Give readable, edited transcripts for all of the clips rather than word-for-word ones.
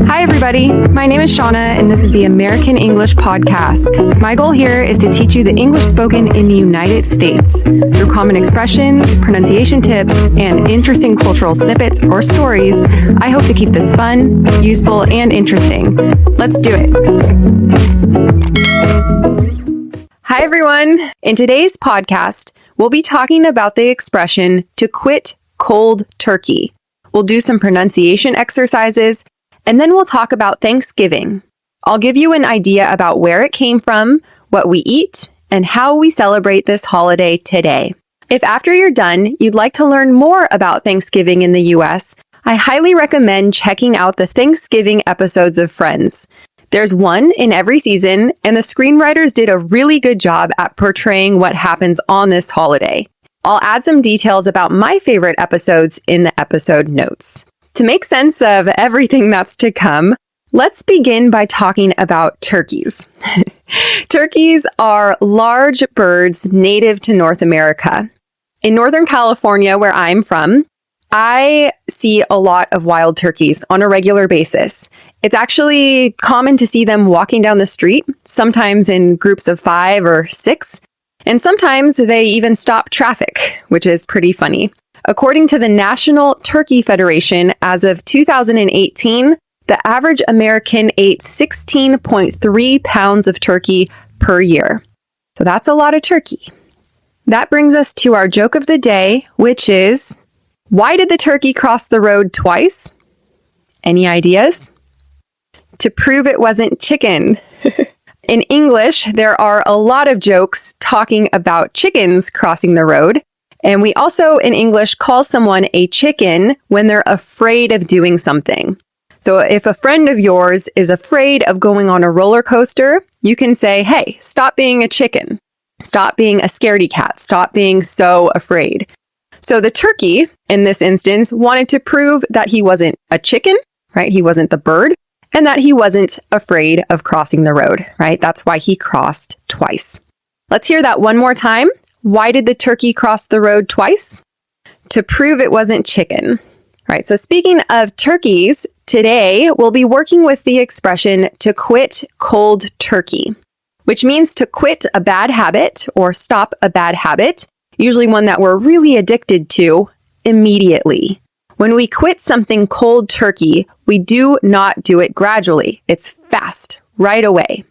Hi, everybody. My name is Shana, and this is the American English Podcast. My goal here is to teach you the English spoken in the United States through common expressions, pronunciation tips, and interesting cultural snippets or stories. I hope to keep this fun, useful, and interesting. Let's do it. Hi, everyone. In today's podcast, we'll be talking about the expression to quit cold turkey. We'll do some pronunciation exercises, and then we'll talk about Thanksgiving. I'll give you an idea about where it came from, what we eat, and how we celebrate this holiday today. If after you're done, you'd like to learn more about Thanksgiving in the U.S., I highly recommend checking out the Thanksgiving episodes of Friends. There's one in every season, and the screenwriters did a really good job at portraying what happens on this holiday. I'll add some details about my favorite episodes in the episode notes. To make sense of everything that's to come, let's begin by talking about turkeys. Turkeys are large birds native to North America. In Northern California, where I'm from, I see a lot of wild turkeys on a regular basis. It's actually common to see them walking down the street, sometimes in groups of 5 or 6. And sometimes they even stop traffic, which is pretty funny. According to the National Turkey Federation, as of 2018, the average American ate 16.3 pounds of turkey per year. So that's a lot of turkey. That brings us to our joke of the day, which is, why did the turkey cross the road twice? Any ideas? To prove it wasn't chicken. In English, there are a lot of jokes talking about chickens crossing the road. And we also, in English, call someone a chicken when they're afraid of doing something. So if a friend of yours is afraid of going on a roller coaster, you can say, hey, stop being a chicken. Stop being a scaredy cat. Stop being so afraid. So the turkey, in this instance, wanted to prove that he wasn't a chicken, right? He wasn't the bird. And that he wasn't afraid of crossing the road, right? That's why he crossed twice. Let's hear that one more time. Why did the turkey cross the road twice? To prove it wasn't chicken. Right, so speaking of turkeys, today we'll be working with the expression to quit cold turkey, which means to quit a bad habit or stop a bad habit, usually one that we're really addicted to, immediately. When we quit something cold turkey, we do not do it gradually. It's fast, right away.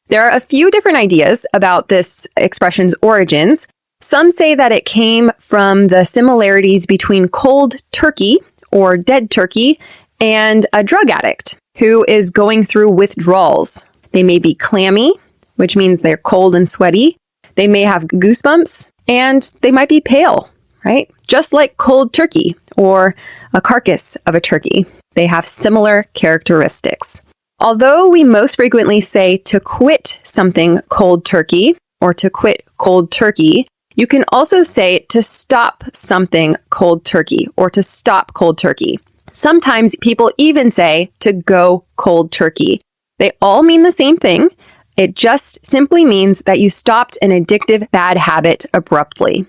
There are a few different ideas about this expression's origins. Some say that it came from the similarities between cold turkey or dead turkey and a drug addict who is going through withdrawals. They may be clammy, which means they're cold and sweaty. They may have goosebumps, and they might be pale, right? Just like cold turkey or a carcass of a turkey. They have similar characteristics. Although we most frequently say to quit something cold turkey or to quit cold turkey, you can also say to stop something cold turkey or to stop cold turkey. Sometimes people even say to go cold turkey. They all mean the same thing. It just simply means that you stopped an addictive bad habit abruptly.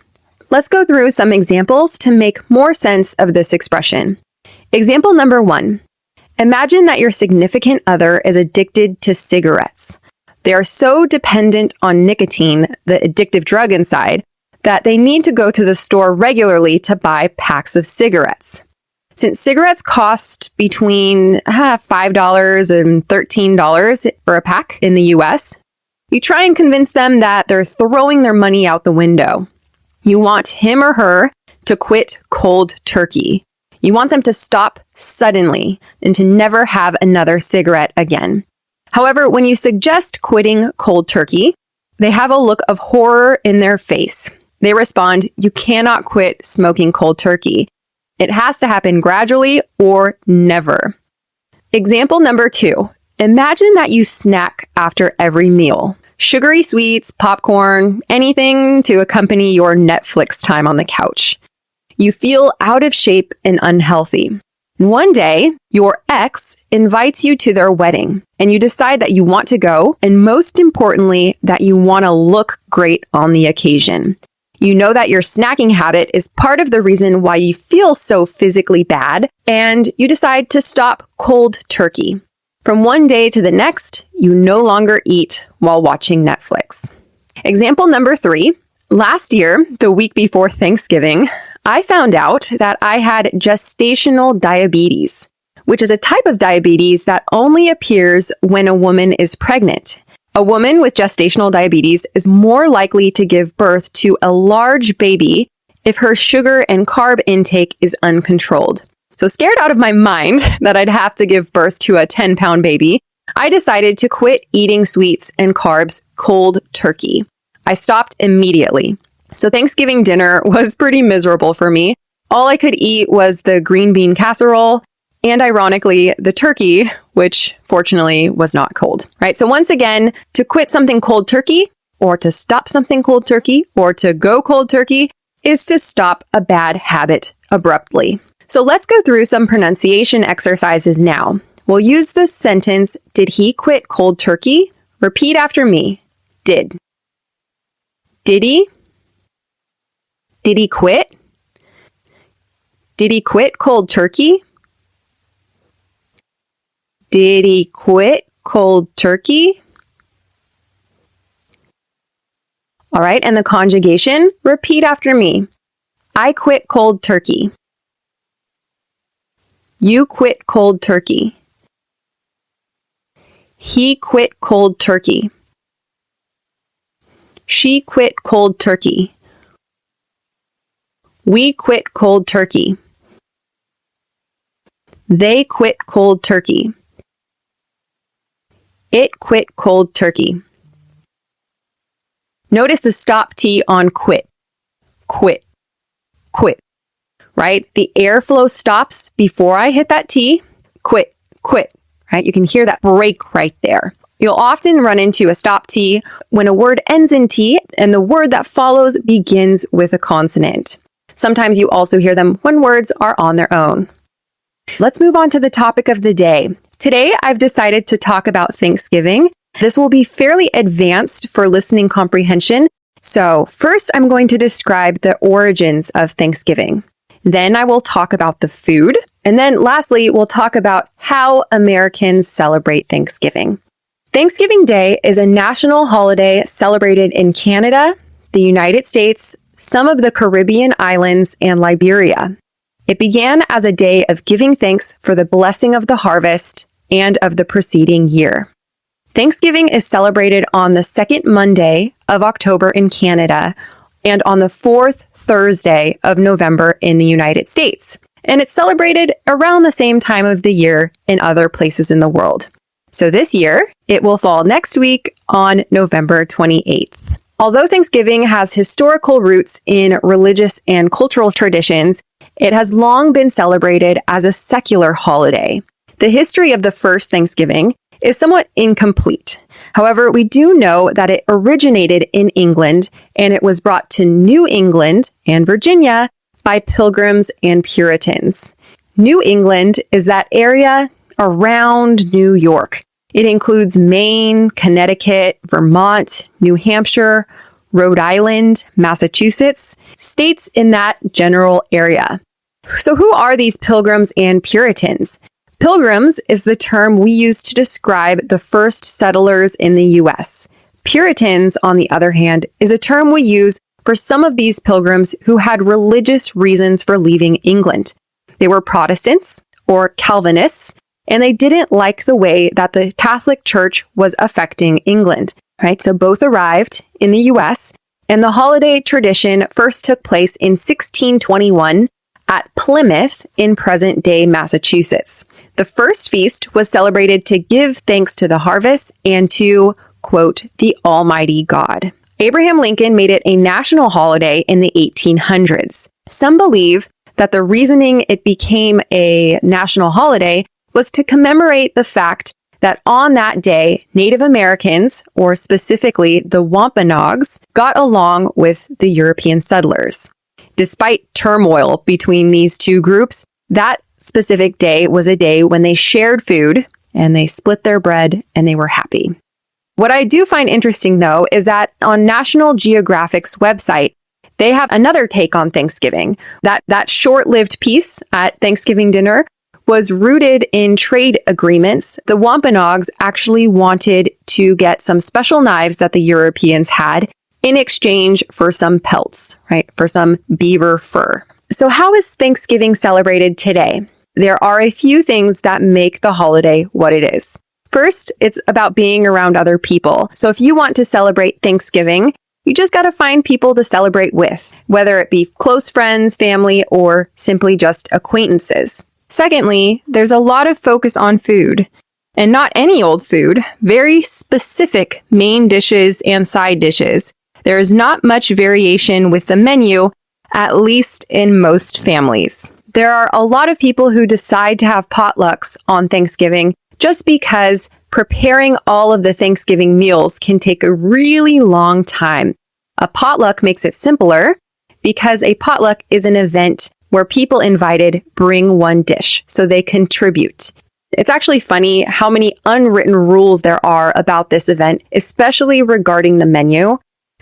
Let's go through some examples to make more sense of this expression. Example number 1. Imagine that your significant other is addicted to cigarettes. They are so dependent on nicotine, the addictive drug inside, that they need to go to the store regularly to buy packs of cigarettes. Since cigarettes cost between $5 and $13 for a pack in the U.S., you try and convince them that they're throwing their money out the window. You want him or her to quit cold turkey. You want them to stop suddenly and to never have another cigarette again. However, when you suggest quitting cold turkey, they have a look of horror in their face. They respond, you cannot quit smoking cold turkey. It has to happen gradually or never. Example number 2. Imagine that you snack after every meal. Sugary sweets, popcorn, anything to accompany your Netflix time on the couch. You feel out of shape and unhealthy. One day, your ex invites you to their wedding, and you decide that you want to go, and most importantly, that you want to look great on the occasion. You know that your snacking habit is part of the reason why you feel so physically bad, and you decide to stop cold turkey. From one day to the next, you no longer eat while watching Netflix. Example number 3. Last year, the week before Thanksgiving, I found out that I had gestational diabetes, which is a type of diabetes that only appears when a woman is pregnant. A woman with gestational diabetes is more likely to give birth to a large baby if her sugar and carb intake is uncontrolled. So scared out of my mind that I'd have to give birth to a 10-pound baby, I decided to quit eating sweets and carbs cold turkey. I stopped immediately. So Thanksgiving dinner was pretty miserable for me. All I could eat was the green bean casserole and, ironically, the turkey, which fortunately was not cold. Right? So once again, to quit something cold turkey, or to stop something cold turkey, or to go cold turkey, is to stop a bad habit abruptly. So let's go through some pronunciation exercises now. We'll use the sentence, did he quit cold turkey? Repeat after me. Did. Did he? Did he quit? Did he quit cold turkey? Did he quit cold turkey? All right, and the conjugation, repeat after me. I quit cold turkey. You quit cold turkey. He quit cold turkey. She quit cold turkey. We quit cold turkey. They quit cold turkey. It quit cold turkey. Notice the stop T on quit. Quit. Quit. Right? The airflow stops before I hit that T. Quit. Quit. Right? You can hear that break right there. You'll often run into a stop T when a word ends in T and the word that follows begins with a consonant. Sometimes you also hear them when words are on their own. Let's move on to the topic of the day. Today, I've decided to talk about Thanksgiving. This will be fairly advanced for listening comprehension. So first, I'm going to describe the origins of Thanksgiving. Then I will talk about the food. And then lastly, we'll talk about how Americans celebrate Thanksgiving. Thanksgiving Day is a national holiday celebrated in Canada, the United States, some of the Caribbean islands, and Liberia. It began as a day of giving thanks for the blessing of the harvest and of the preceding year. Thanksgiving is celebrated on the second Monday of October in Canada and on the fourth Thursday of November in the United States. And it's celebrated around the same time of the year in other places in the world. So this year, it will fall next week on November 28th. Although Thanksgiving has historical roots in religious and cultural traditions, it has long been celebrated as a secular holiday. The history of the first Thanksgiving is somewhat incomplete. However, we do know that it originated in England and it was brought to New England and Virginia by Pilgrims and Puritans. New England is that area around New York. It includes Maine, Connecticut, Vermont, New Hampshire, Rhode Island, Massachusetts, states in that general area. So who are these Pilgrims and Puritans? Pilgrims is the term we use to describe the first settlers in the U.S. Puritans, on the other hand, is a term we use for some of these pilgrims who had religious reasons for leaving England. They were Protestants or Calvinists, and they didn't like the way that the Catholic Church was affecting England. Right? So both arrived in the U.S., and the holiday tradition first took place in 1621 at Plymouth in present-day Massachusetts. The first feast was celebrated to give thanks to the harvest and to, quote, the Almighty God. Abraham Lincoln made it a national holiday in the 1800s. Some believe that the reasoning it became a national holiday was to commemorate the fact that on that day, Native Americans, or specifically the Wampanoags, got along with the European settlers. Despite turmoil between these two groups, that specific day was a day when they shared food and they split their bread and they were happy. What I do find interesting, though, is that on National Geographic's website, they have another take on Thanksgiving. That short-lived piece at Thanksgiving dinner was rooted in trade agreements. The Wampanoags actually wanted to get some special knives that the Europeans had in exchange for some pelts, right? For some beaver fur. So how is Thanksgiving celebrated today? There are a few things that make the holiday what it is. First, it's about being around other people. So if you want to celebrate Thanksgiving, you just got to find people to celebrate with, whether it be close friends, family, or simply just acquaintances. Secondly, there's a lot of focus on food. And not any old food, very specific main dishes and side dishes. There is not much variation with the menu, at least in most families. There are a lot of people who decide to have potlucks on Thanksgiving just because preparing all of the Thanksgiving meals can take a really long time. A potluck makes it simpler because a potluck is an event where people invited bring one dish, so they contribute. It's actually funny how many unwritten rules there are about this event, especially regarding the menu.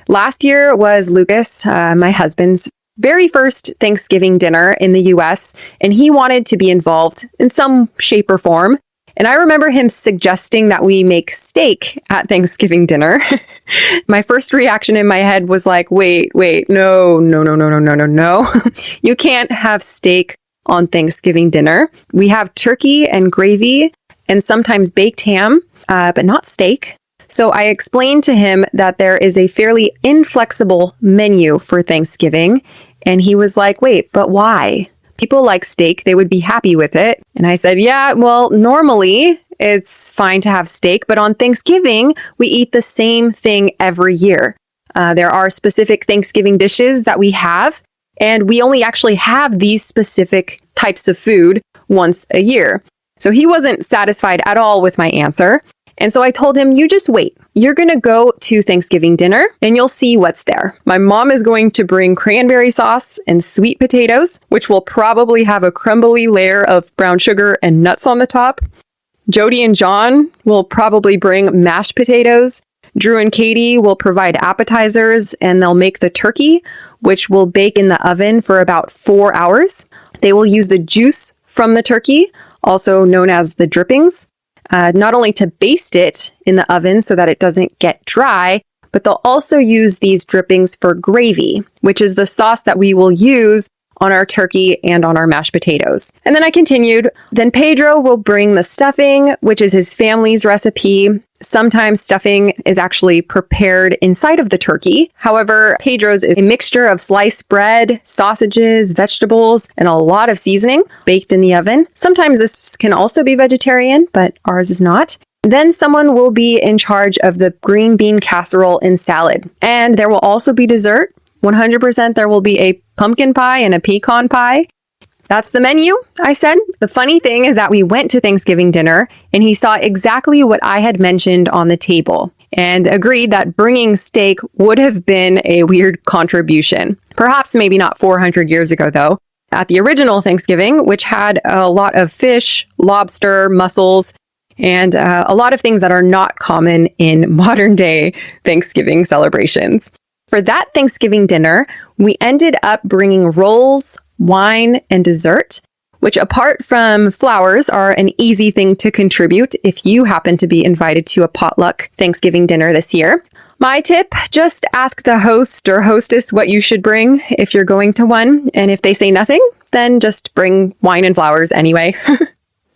Last year was Lucas, my husband's very first Thanksgiving dinner in the U.S., and he wanted to be involved in some shape or form. And I remember him suggesting that we make steak at Thanksgiving dinner. My first reaction in my head was like, wait, no. You can't have steak on Thanksgiving dinner. We have turkey and gravy and sometimes baked ham, but not steak. So I explained to him that there is a fairly inflexible menu for Thanksgiving. And he was like, wait, but why? People like steak. They would be happy with it. And I said, yeah, well, normally it's fine to have steak, but on Thanksgiving, we eat the same thing every year. There are specific Thanksgiving dishes that we have, and we only actually have these specific types of food once a year. So he wasn't satisfied at all with my answer. And so I told him, you just wait. You're going to go to Thanksgiving dinner and you'll see what's there. My mom is going to bring cranberry sauce and sweet potatoes, which will probably have a crumbly layer of brown sugar and nuts on the top. Jody and John will probably bring mashed potatoes. Drew and Katie will provide appetizers and they'll make the turkey, which will bake in the oven for about 4 hours. They will use the juice from the turkey, also known as the drippings, not only to baste it in the oven so that it doesn't get dry, but they'll also use these drippings for gravy, which is the sauce that we will use on our turkey and on our mashed potatoes. And then I continued. Then Pedro will bring the stuffing, which is his family's recipe. Sometimes stuffing is actually prepared inside of the turkey. However, Pedro's is a mixture of sliced bread, sausages, vegetables, and a lot of seasoning baked in the oven. Sometimes this can also be vegetarian, but ours is not. Then someone will be in charge of the green bean casserole and salad. And there will also be dessert. 100% there will be a pumpkin pie and a pecan pie. That's the menu, I said. The funny thing is that we went to Thanksgiving dinner and he saw exactly what I had mentioned on the table and agreed that bringing steak would have been a weird contribution. Perhaps maybe not 400 years ago, though. At the original Thanksgiving, which had a lot of fish, lobster, mussels, and a lot of things that are not common in modern day Thanksgiving celebrations. For that Thanksgiving dinner, we ended up bringing rolls, wine, and dessert, which apart from flowers are an easy thing to contribute if you happen to be invited to a potluck Thanksgiving dinner this year. My tip, just ask the host or hostess what you should bring if you're going to one. And if they say nothing, then just bring wine and flowers anyway.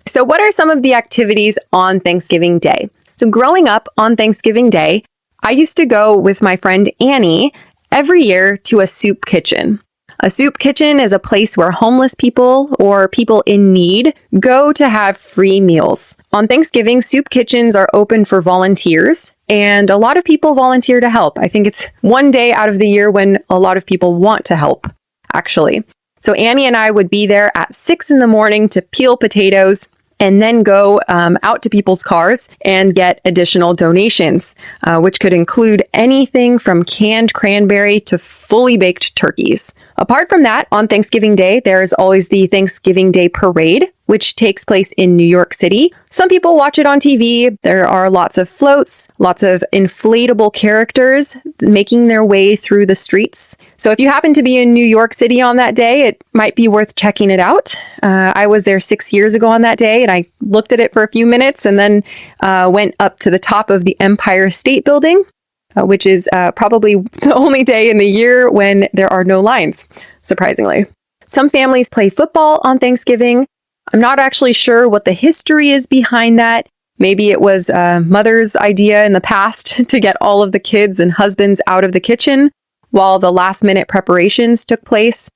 So what are some of the activities on Thanksgiving Day? So growing up on Thanksgiving Day, I used to go with my friend Annie every year to a soup kitchen. A soup kitchen is a place where homeless people or people in need go to have free meals. On Thanksgiving, soup kitchens are open for volunteers, and a lot of people volunteer to help. I think it's one day out of the year when a lot of people want to help, actually. So Annie and I would be there at 6 a.m. to peel potatoes and then go out to people's cars and get additional donations, which could include anything from canned cranberry to fully baked turkeys. Apart from that, on Thanksgiving Day, there is always the Thanksgiving Day Parade, which takes place in New York City. Some people watch it on TV. There are lots of floats, lots of inflatable characters making their way through the streets. So if you happen to be in New York City on that day, it might be worth checking it out. I was there 6 years ago on that day, and I looked at it for a few minutes and then went up to the top of the Empire State Building, which is probably the only day in the year when there are no lines, surprisingly. Some families play football on Thanksgiving. I'm not actually sure what the history is behind that. Maybe it was mother's idea in the past to get all of the kids and husbands out of the kitchen while the last-minute preparations took place.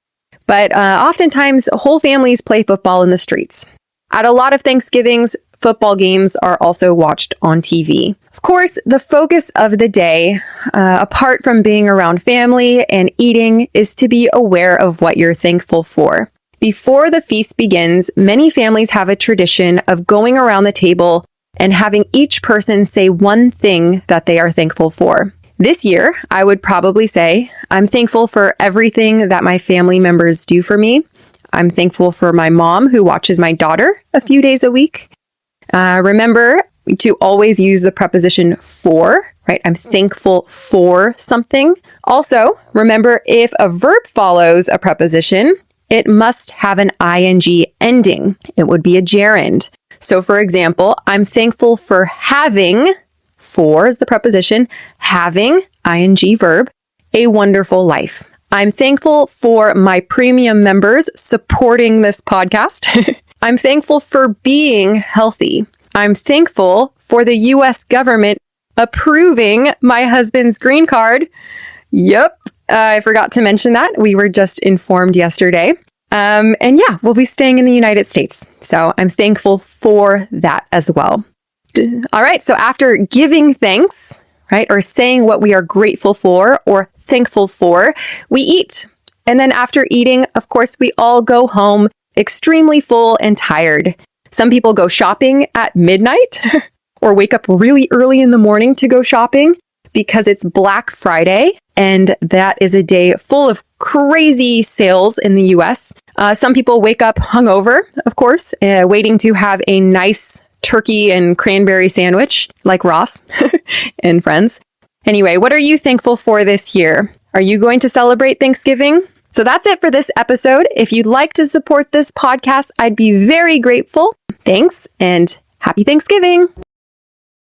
But oftentimes, whole families play football in the streets. At a lot of Thanksgivings, football games are also watched on TV. Of course, the focus of the day, apart from being around family and eating, is to be aware of what you're thankful for. Before the feast begins, many families have a tradition of going around the table and having each person say one thing that they are thankful for. This year, I would probably say, I'm thankful for everything that my family members do for me. I'm thankful for my mom who watches my daughter a few days a week. Remember to always use the preposition for, right? I'm thankful for something. Also, remember if a verb follows a preposition, it must have an ing ending. It would be a gerund. So for example, I'm thankful for having, for is the preposition, having, ing verb, a wonderful life. I'm thankful for my premium members supporting this podcast. I'm thankful for being healthy. I'm thankful for the U.S. government approving my husband's green card. Yep, I forgot to mention that. We were just informed yesterday. And yeah, we'll be staying in the United States. So I'm thankful for that as well. All right, so after giving thanks, right, or saying what we are grateful for or thankful for, we eat. And then after eating, of course, we all go home extremely full and tired. Some people go shopping at midnight or wake up really early in the morning to go shopping because it's Black Friday, and that is a day full of crazy sales in the U.S. Some people wake up hungover, of course, waiting to have a nice turkey and cranberry sandwich like Ross and friends. Anyway, what are you thankful for this year? Are you going to celebrate Thanksgiving? So that's it for this episode. If you'd like to support this podcast, I'd be very grateful. Thanks, and happy Thanksgiving.